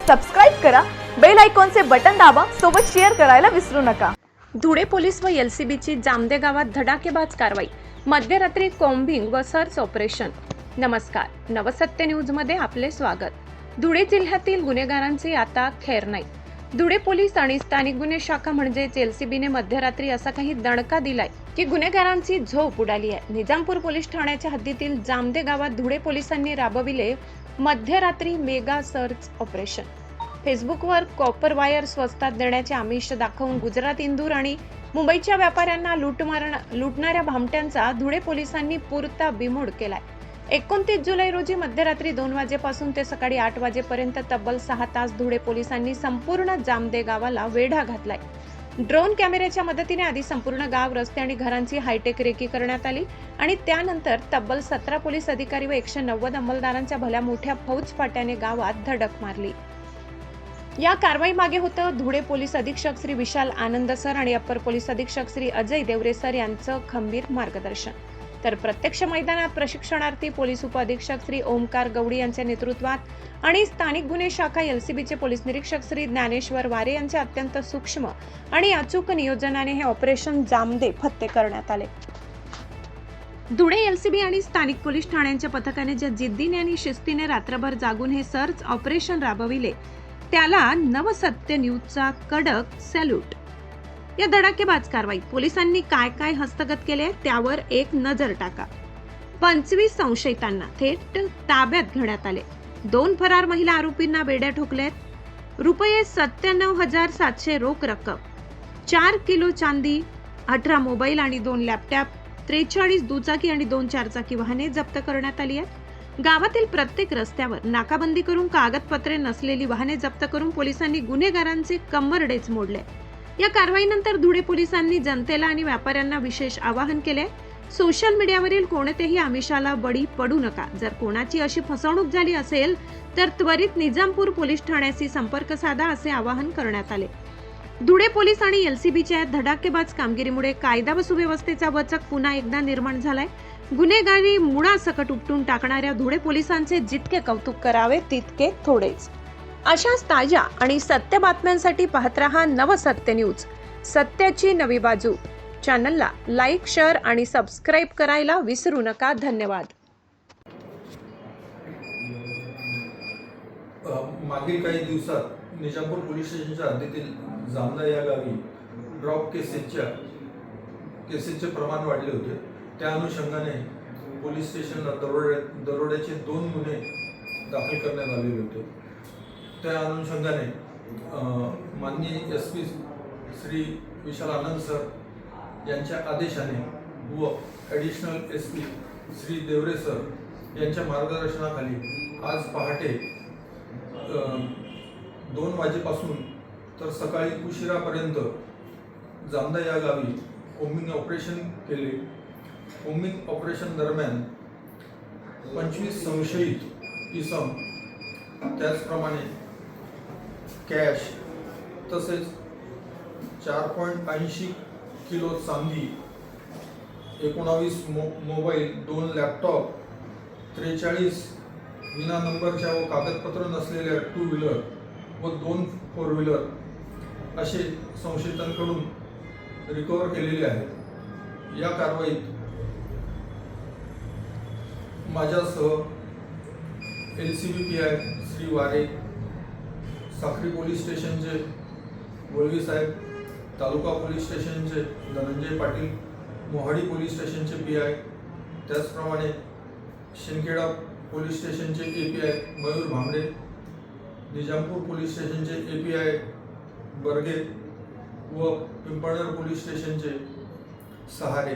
Subscribe करा, bell आयकॉनचे button दाबा, सोबत शेअर करायला विसरू नका। धुळे पोलीस व एलसीबीची जामदे गावात धडाकेबाज कारवाई, मध्यरात्री कॉम्बिंग व सर्च ऑपरेशन। नमस्कार, नवसत्य न्यूजमध्ये आपले स्वागत। धुळे जिल्ह्यातील गुन्हेगारांची आता खैर नाही। धुळे पोलीस आणि स्थानिक गुन्हे शाखा म्हणजेच एलसीबीने मध्यरात्री असा काही दणका दिलाय की गुन्हेगारांची झोप उडाली आहे। निजामपूर पोलीस ठाण्याच्या हद्दीतील जामदे गावात धुळे पोलिसांनी राबविले मध्यरात्री मेगा सर्च ऑपरेशन। फेसबुकवर कॉपर वायर स्वस्तात देण्याचे आमिष दाखवून गुजरात, इंदूर आणि मुंबईच्या व्यापाऱ्यांना लुटणाऱ्या भामट्यांचा धुळे पोलिसांनी पुरता बिमोड केलाय। 29 जुलै रोजी मध्यरात्री 2 वाजेपासून ते सकाळी 8 वाजेपर्यंत तब्बल 6 तास धुळे पोलिसांनी संपूर्ण जामदे गावाला वेढा घातलाय। ड्रोन कॅमेऱ्याच्या मदतीने आधी संपूर्ण गाव, रस्ते आणि घरांची हायटेक रेकी करण्यात आली आणि त्यानंतर तब्बल 17 पोलीस अधिकारी व 190 अंमलदारांच्या भल्या मोठ्या फौजफाट्याने गावात धडक मारली। या कारवाई मागे होतं धुळे पोलीस अधीक्षक श्री विशाल आनंद सर आणि अप्पर पोलीस अधीक्षक श्री अजय देवरे सर यांचं खंबीर मार्गदर्शन। तर प्रत्यक्ष मैदानात प्रशिक्षणार्थी पोलीस उप अधीक्षक श्री ओमकार गवडी यांच्या नेतृत्वात आणि स्थानिक गुन्हे शाखा एलसीबीचे पोलीस निरीक्षक श्री ज्ञानेश्वर वारे यांच्या अत्यंत सूक्ष्म आणि अचूक नियोजनाने हे ऑपरेशन जामदे फत्ते करण्यात आले। धुळे एलसीबी आणि स्थानिक पोलीस ठाण्यांच्या पथकाने ज्या जिद्दीने आणि शिस्तीने रात्रभर जागून हे सर्च ऑपरेशन राबविले त्याला नवसत्य न्यूजचा कडक सॅल्यूट। या धडाकेबाज कारवाईत पोलिसांनी काय काय हस्तगत केले त्यावर एक नजर टाका। 25 संशयितांना थेट ताब्यात घेण्यात आले। 2 फरार महिला आरोपींना बेड्या ठोकल्यात। रुपये 97,700 रोख रक्कम, 4 किलो चांदी, 18 मोबाईल आणि 2 लॅपटॉप, 43 दुचाकी आणि 2 चारचाकी वाहने जप्त करण्यात आली आहेत। गावातील प्रत्येक रस्त्यावर नाकाबंदी करून कागदपत्रे नसलेली वाहने जप्त करून पोलिसांनी गुन्हेगारांचे कंबरडेच मोडले। या कारवाईनंतर धुळे पोलिसांनी जनतेला आणि व्यापाऱ्यांना विशेष आवाहन केले, सोशल मीडियावरील कोणत्याही आमिषाला बळी पडू नका। जर कोणाची अशी फसवणूक झाली असेल तर त्वरित निजामपूर पोलीस ठाण्याशी संपर्क साधा, असे आवाहन करण्यात आले। धुळे पोलीस आणि एलसीबीच्या धडाकेबाज कामगिरीमुळे कायदा व सुव्यवस्थेचा वचक पुन्हा एकदा निर्माण झालाय। गुन्हेगारी मुळासकट उपटून टाकणाऱ्या धुळे पोलिसांचे जितके कौतुक करावे तितके थोडेच। अशाच ताज्या आणि सत्य बातम्यांसाठी पाहत रहा नवसत्य न्यूज, सत्याची नवी बाजू। चॅनलला लाईक, शेअर आणि सबस्क्राईब करायला विसरू नका। धन्यवाद। मागील काही दिवसात निजामपूर पोलीस स्टेशनच्या हद्दीतील जामदा या गावी ड्रॉप केसेसचे प्रमाण वाढले होते। त्या अनुषंगाने पोलीस स्टेशनला दरोड्याचे 2 गुन्हे दाखल करण्यात आलेले होते। त्या अनुषंगाने माननीय एसपी श्री विशाल आनंद सर यांच्या आदेशाने व additional SP Shri Devre sir यांच्या मार्गदर्शनाखाली आज पहाटे 2 वाजेपासून तर सकाळी उशिरापर्यंत जामदा या गावी कोम्बिंग ऑपरेशन केले। कोम्बिंग ऑपरेशन दरम्यान 25 संशयित इसम, त्याचप्रमाणे कॅश तसेच 4.80 किलो चांदी, 19 मोबाईल, 2 लॅपटॉप, 43 विना नंबरच्या व कागदपत्र नसलेल्या 2 व्हीलर व 2 4 व्हीलर असे संशयितांकडून रिकव्हर केलेले आहेत। या कारवाईत माझ्यासह एलसीबी पीआय श्री वारे, साखरी पोलीस स्टेशनचे गोळवी साहेब, तालुका पोलीस स्टेशनचे धनंजय पाटील, मोहाडी पोलीस स्टेशनचे पीआय, त्याचप्रमाणे शिंदखेडा पोलीस स्टेशनचे एपीआय मयूर भांबरे, निजामपूर पोलीस स्टेशनचे एपीआय बर्गे व पिंपळनेर पोलीस स्टेशनचे सहारे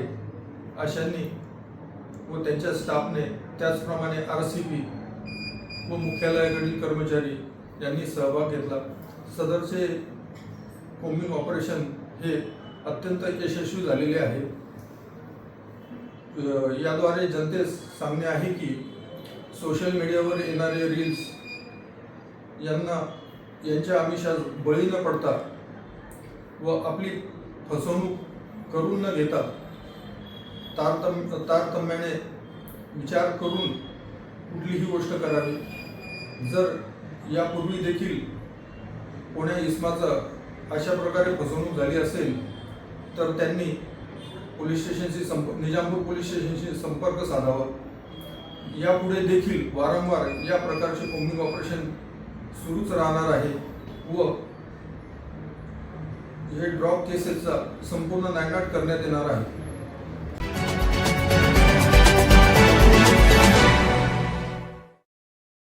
अशांनी व त्यांच्या स्टाफने, त्याचप्रमाणे आरसीपी व मुख्यालयाकडील कर्मचारी यांनी सहभाग घेतला। सदरचे कोम्बिंग ऑपरेशन हे अत्यंत यशस्वी झालेले आहे। याद्वारे जनतेस सांगणे आहे की सोशल मीडियावर येणारे रील्स यांच्या आमिषास बळी न पडता व आपली फसवणूक करून न घेता तारतम्याने विचार करून कुठलीही गोष्ट करावी। जर यापूर्वी देखील कोण्या इसमाचं अशा प्रकारे फसवणूक झाली असेल तर त्यांनी पोलीस स्टेशनशी निजामपूर पोलीस स्टेशनशी संपर्क साधावा. यापुढे देखील वारंवार या प्रकारचे कोम्बिंग ऑपरेशन सुरूच राहणार आहे व हे ड्रॉप केसेसचा संपूर्ण नायनाट करण्यात येणार आहे.